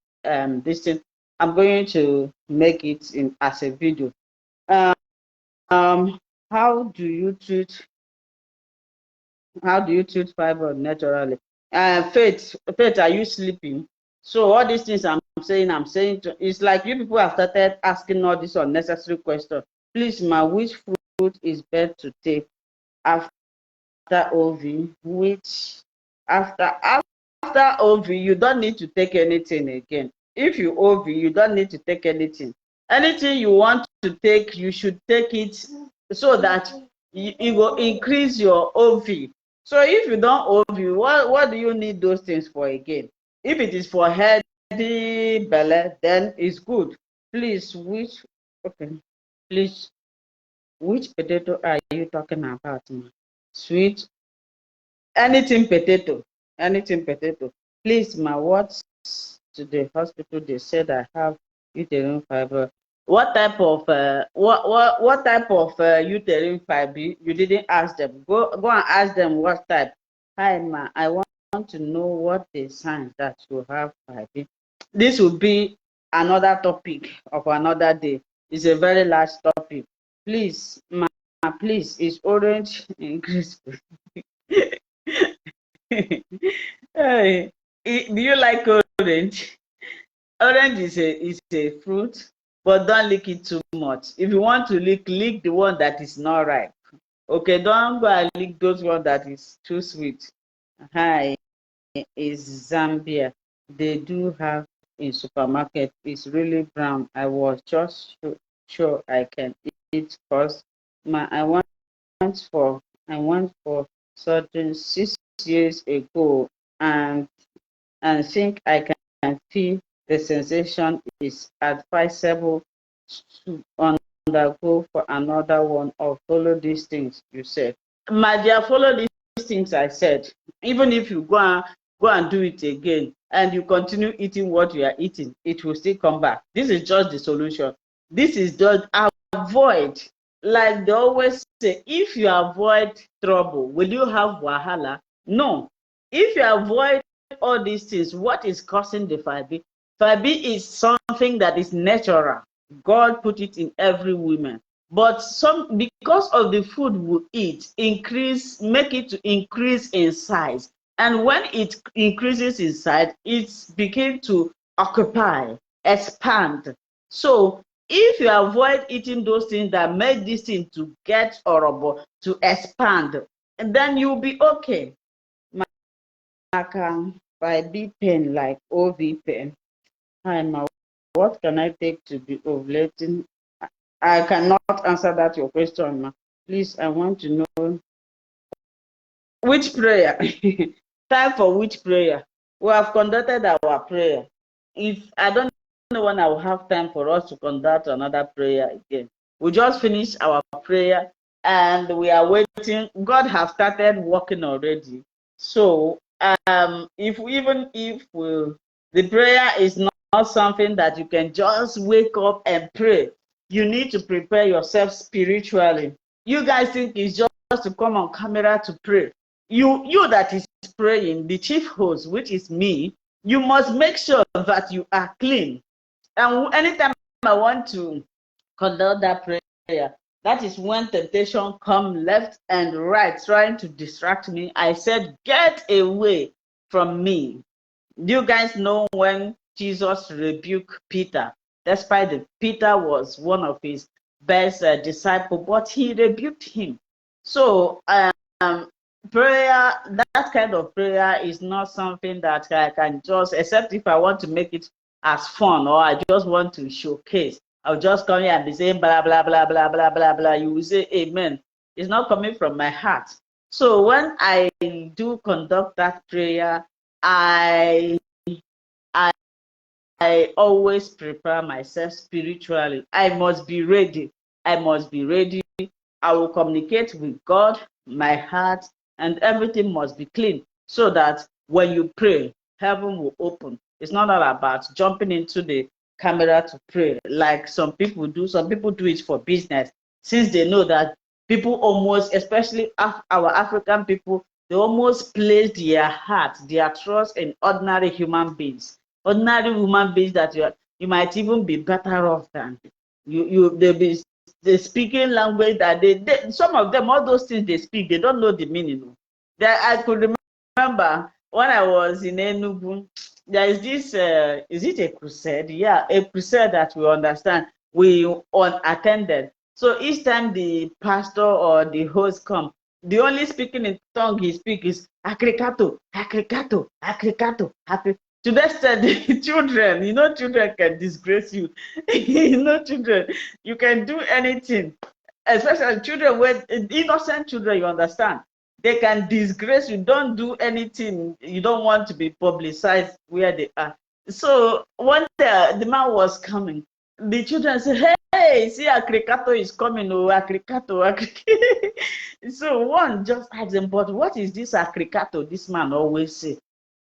this thing. I'm going to make it in as a video. How do you treat fibroid naturally? Faith, are you sleeping? So all these things I'm saying it's like you people have started asking all these unnecessary questions. Please, which fruit is best to take after OV? After OV, you don't need to take anything again. If you OV, you don't need to take anything. Anything you want to take, you should take it so that it will increase your OV. So if you don't OV, what do you need those things for again? If it is for healthy belly, then it's good. Please, which potato are you talking about? Sweet, anything potato. Please, what to the hospital they said I have uterine fiber. What type of uterine fiber? You didn't ask them. Go and ask them what type. Hi ma, I want to know what the signs that you have fiber. This will be another topic of another day. It's a very large topic. Please, ma, please, is orange increase? Hey, do you like orange? Orange is a fruit, but don't lick it too much. If you want to lick the one that is not ripe. Okay, don't go and lick those one that is too sweet. Hi, is Zambia. They do have in supermarket. It's really brown. I was just sure I can eat first. For I went for surgery 6 years ago and think I can feel the sensation is advisable to undergo for another one or follow these things you said. My dear, follow these things I said. Even if you go and do it again and you continue eating what you are eating, it will still come back. This is just the solution. This is just avoid like they always say, if you avoid trouble, will you have wahala? No. If you avoid all these things, what is causing the Fabi? Fabi is something that is natural. God put it in every woman. But some, because of the food we eat, make it to increase in size. And when it increases in size, it begins to occupy, expand. So if you avoid eating those things that make this thing to get horrible, to expand, and then you'll be okay. Maka by B pen like OV pen. Hi, ma, what can I take to be ovulating? I cannot answer that your question, ma. Please, I want to know which prayer. Time for which prayer? We have conducted our prayer. If I don't know when I will have time for us to conduct another prayer again. We just finished our prayer and we are waiting. God has started working already. So if the prayer is not something that you can just wake up and pray, you need to prepare yourself spiritually. You guys think it's just to come on camera to pray. You that is praying, the chief host, which is me, you must make sure that you are clean. And anytime I want to conduct that prayer, that is when temptation come left and right, trying to distract me. I said, get away from me. You guys know when Jesus rebuked Peter, despite that Peter was one of his best disciples, but he rebuked him. So prayer, that kind of prayer is not something that I can just, except if I want to make it as fun or I just want to showcase. I'll just come here and be saying blah blah blah blah blah blah blah. You will say amen. It's not coming from my heart. So when I do conduct that prayer, I I always prepare myself spiritually. I must be ready. I must be ready. I will communicate with God, my heart, and everything must be clean so that when you pray, heaven will open. It's not all about jumping into the camera to pray like some people do. Some people do it for business since they know that people almost, especially our African people, they almost place their heart, their trust in ordinary human beings. Ordinary human beings that you might even be better off than they'll be the speaking language that they some of them, all those things they speak, they don't know the meaning. That I could remember when I was in Enugu, there is this is it a crusade? Yeah, a crusade that we understand we unattended. So each time the pastor or the host come, the only speaking in tongue he speak is akrikato, akrikato, akrikato, akrikato. To the extent the children, children can disgrace you. Children, you can do anything, especially children with innocent children, you understand. They can disgrace you. Don't do anything you don't want to be publicized where they are. So when the man was coming, the children said, hey, see, Akrikato is coming, oh, Akrikato, Akrikato. So one just asked them, but what is this Akrikato this man always say?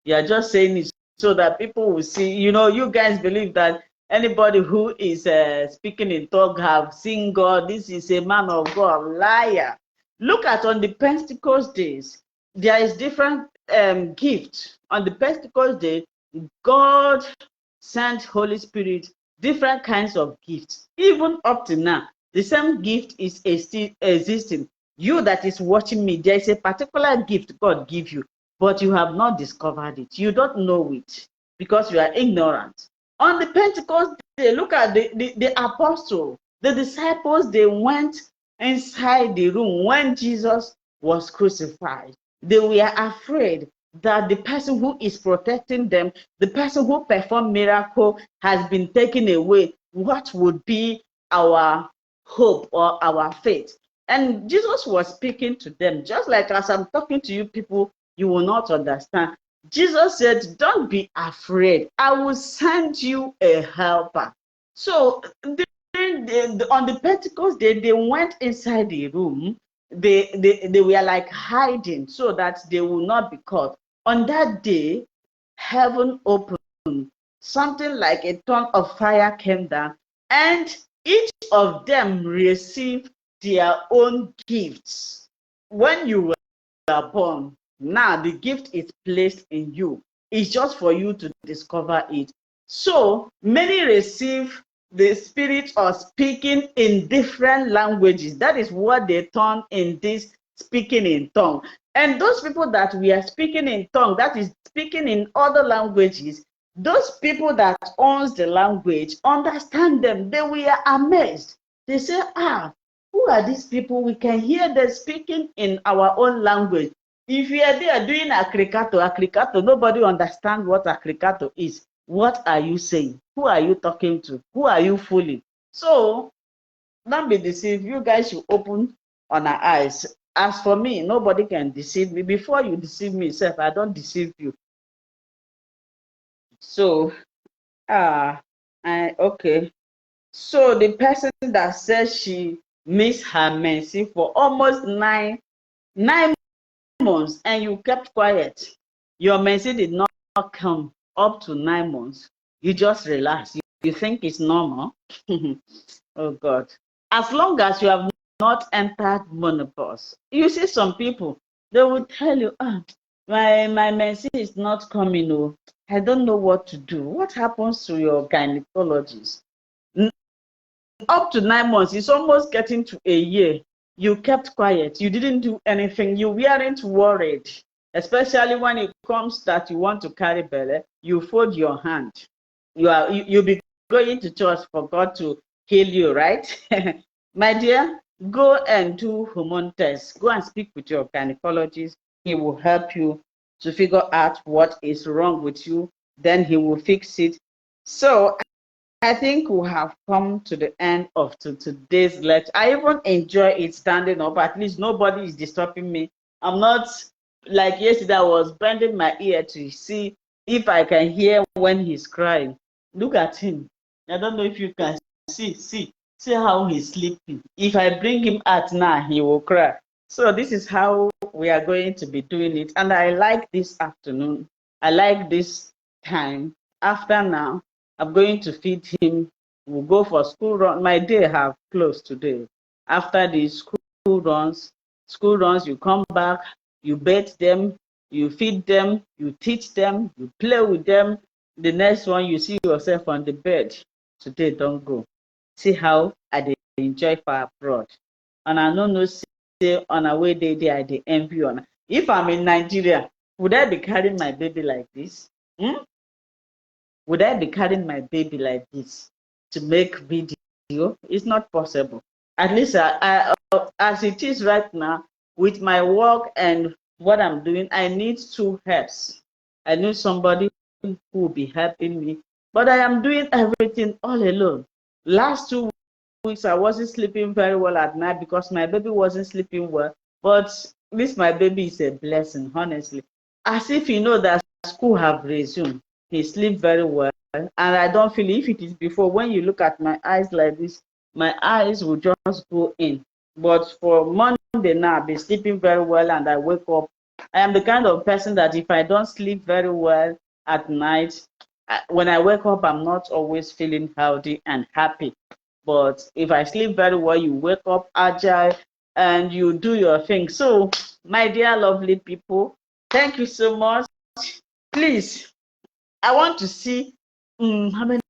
You are just saying it so that people will see. You guys believe that anybody who is speaking in tongue have seen God. This is a man of God. Liar. Look at on the Pentecost days, there is different gift. On the Pentecost day, God sent Holy Spirit, different kinds of gifts. Even up to now, the same gift is still existing. You that is watching me, there is a particular gift God give you, but you have not discovered it. You don't know it because you are ignorant. On the Pentecost day, look at the apostle, the disciples, they went inside the room when Jesus was crucified. They were afraid that the person who is protecting them, the person who performed miracle, has been taken away. What would be our hope or our faith? And Jesus was speaking to them, just like as I'm talking to you people, you will not understand. Jesus said, don't be afraid. I will send you a helper. So on the Pentecost day, they went inside the room. They were like hiding so that they will not be caught. On that day, heaven opened. Something like a tongue of fire came down, and each of them received their own gifts. When you were born, now the gift is placed in you. It's just for you to discover it. So many receive the spirit of speaking in different languages. That is what they turn in this speaking in tongue. And those people that we are speaking in tongue, that is speaking in other languages, those people that owns the language understand them. They were amazed. They say, who are these people? We can hear them speaking in our own language. If you are there doing akrikato, nobody understands what akrikato is. What are you saying? Who are you talking to? Who are you fooling? So don't be deceived. You guys should open on our eyes. As for me, nobody can deceive me. Before you deceive me, self, I don't deceive you. So, okay. So the person that says she missed her mercy for almost nine months and you kept quiet. Your mercy did not come up to 9 months. You just relax. You think it's normal. Oh God. As long as you have not entered menopause, you see some people, they will tell you, my mercy is not coming. Oh, I don't know what to do. What happens to your gynecologist? Up to 9 months, it's almost getting to a year. You kept quiet. You didn't do anything. You weren't worried, especially when it comes that you want to carry belly. You fold your hand. You'll be going to church for God to heal you, right? My dear, go and do hormone tests. Go and speak with your gynecologist. He will help you to figure out what is wrong with you. Then he will fix it. So I think we have come to the end of today's lecture. I even enjoy it standing up. At least nobody is disturbing me. I'm not like yesterday. I was bending my ear to see if I can hear when he's crying. Look at him. I don't know if you can see how he's sleeping. If I bring him out now, he will cry. So this is how we are going to be doing it. And I like this afternoon. I like this time. After now, I'm going to feed him. We'll go for school run. My day have closed today. After the school runs, you come back, you bathe them, you feed them, you teach them, you play with them. The next one, you see yourself on the bed. Today, don't go. See how I dey enjoy for abroad. And I no say on our way day, I dey envy on. If I'm in Nigeria, would I be carrying my baby like this? Would I be carrying my baby like this to make video? It's not possible. At least as it is right now, with my work and what I'm doing, I need 2 helps. I need somebody who will be helping me. But I am doing everything all alone. Last 2 weeks, I wasn't sleeping very well at night because my baby wasn't sleeping well. But this my baby is a blessing, honestly. As if you know that school have resumed. He sleep very well, and I don't feel, if it is before, when you look at my eyes like this, my eyes will just go in. But for Monday now, I've been sleeping very well and I wake up. I am the kind of person that if I don't sleep very well at night, when I wake up, I'm not always feeling healthy and happy. But if I sleep very well, you wake up agile and you do your thing. So, my dear lovely people, thank you so much. Please, I want to see how many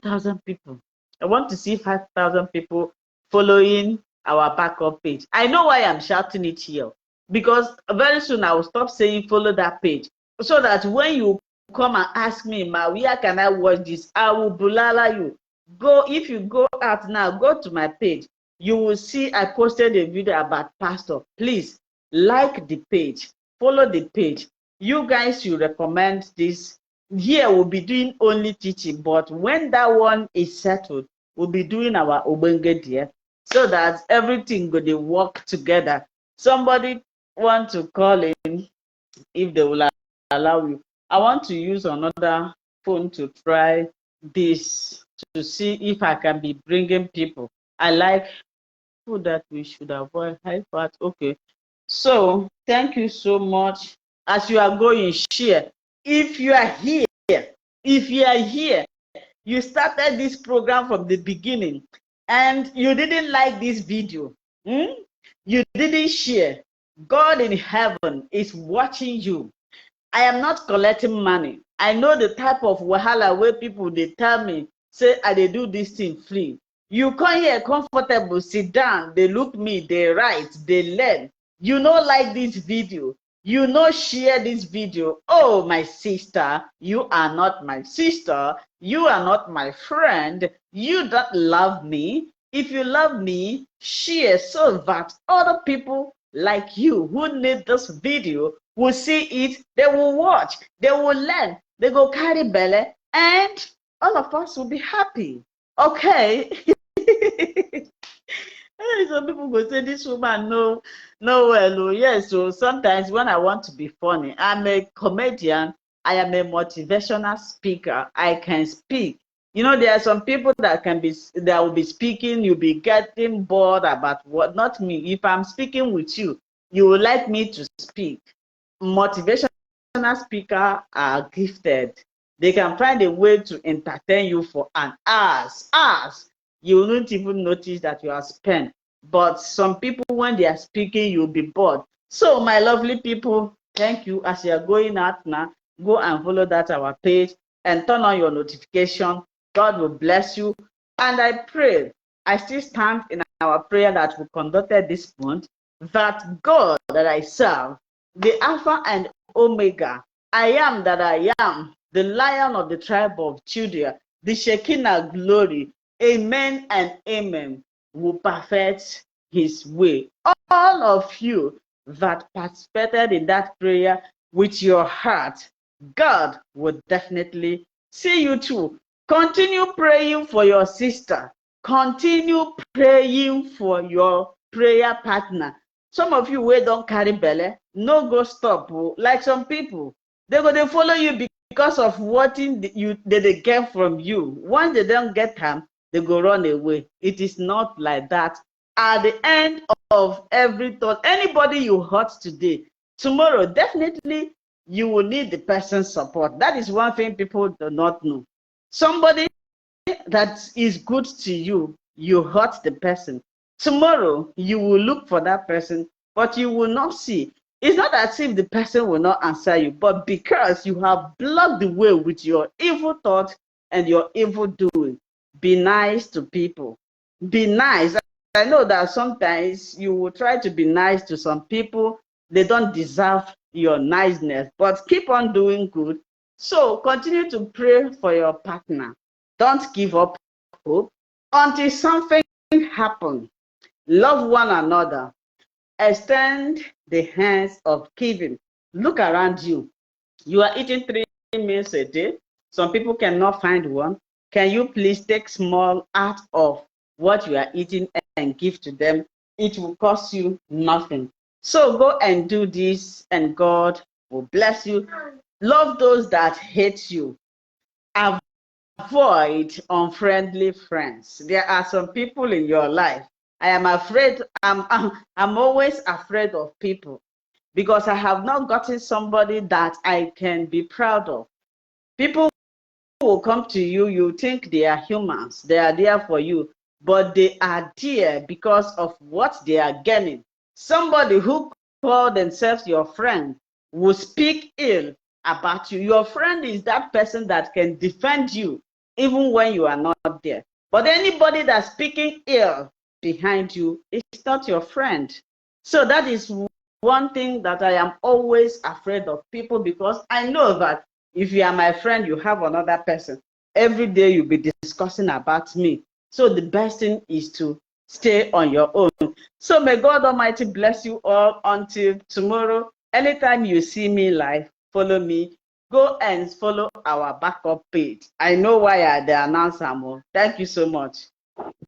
thousand people. I want to see 5,000 people following our backup page. I know why I'm shouting it here, because very soon I will stop saying follow that page, so that when you come and ask me, Ma, where can I watch this? I will bulala you. Go, if you go out now, go to my page. You will see I posted a video about pastor. Please like the page, follow the page. You guys should recommend this. Here we'll be doing only teaching, but when that one is settled, we'll be doing our obenge there, so that everything go to work together. Somebody want to call in, if they will allow you. I want to use another phone to try this, to see if I can be bringing people. I like food that we should avoid, high fat. Okay, so thank you so much. As you are going, share. If you are here, you started this program from the beginning and you didn't like this video, You didn't share. God in heaven is watching you. I am not collecting money. I know the type of wahala where people they tell me, say I they do this thing free. You come here comfortable, sit down, they look me, they write, they learn. You know like this video. You know share this video. Oh, my sister, you are not my sister. You are not my friend. You don't love me. If you love me, share so that other people like you who need this video will see it, they will watch, they will learn, they go carry belly, and all of us will be happy. Okay. Some people go say this woman no well. Oh, yes. So sometimes when I want to be funny, I'm a comedian. I am a motivational speaker. I can speak. You know, there are some people that will be speaking. You'll be getting bored about what. Not me. If I'm speaking with you, you would like me to speak. Motivational speaker are gifted. They can find a way to entertain you for an hours. You won't even notice that you are spent. But some people, when they are speaking, you'll be bored. So, my lovely people, thank you. As you are going out now, go and follow that our page and turn on your notification. God will bless you. And I pray, I still stand in our prayer that we conducted this month, that God that I serve, the Alpha and Omega, I am that I am, the Lion of the tribe of Judah, the Shekinah glory, amen and amen, will perfect his way. All of you that participated in that prayer with your heart, God will definitely see you too. Continue praying for your sister. Continue praying for your prayer partner. Some of you wey don carry belle, no go stop. Like some people, they follow you because of what they get from you. Once they don't get them, they go run away. It is not like that. At the end of every thought, anybody you hurt today, tomorrow, definitely you will need the person's support. That is one thing people do not know. Somebody that is good to you, you hurt the person. Tomorrow, you will look for that person, but you will not see. It's not as if the person will not answer you, but because you have blocked the way with your evil thought and your evil doing. Be nice to people. Be nice. I know that sometimes you will try to be nice to some people. They don't deserve your niceness, but keep on doing good. So continue to pray for your partner. Don't give up hope until something happens. Love one another. Extend the hands of giving. Look around you. You are eating 3 meals a day. Some people cannot find one. Can you please take small out of what you are eating and give to them? It will cost you nothing. So go and do this, and God will bless you. Love those that hate you. Avoid unfriendly friends. There are some people in your life. I am afraid, I'm always afraid of people because I have not gotten somebody that I can be proud of. People will come to you, you think they are humans, they are there for you, but they are there because of what they are getting. Somebody who call themselves your friend will speak ill about you. Your friend is that person that can defend you even when you are not there. But anybody that's speaking ill behind you is not your friend. So that is one thing that I am always afraid of people, because I know that if you are my friend, you have another person. Every day you'll be discussing about me. So the best thing is to stay on your own. So may God Almighty bless you all until tomorrow. Anytime you see me live, follow me. Go and follow our backup page. I know why I the announcer more. Thank you so much.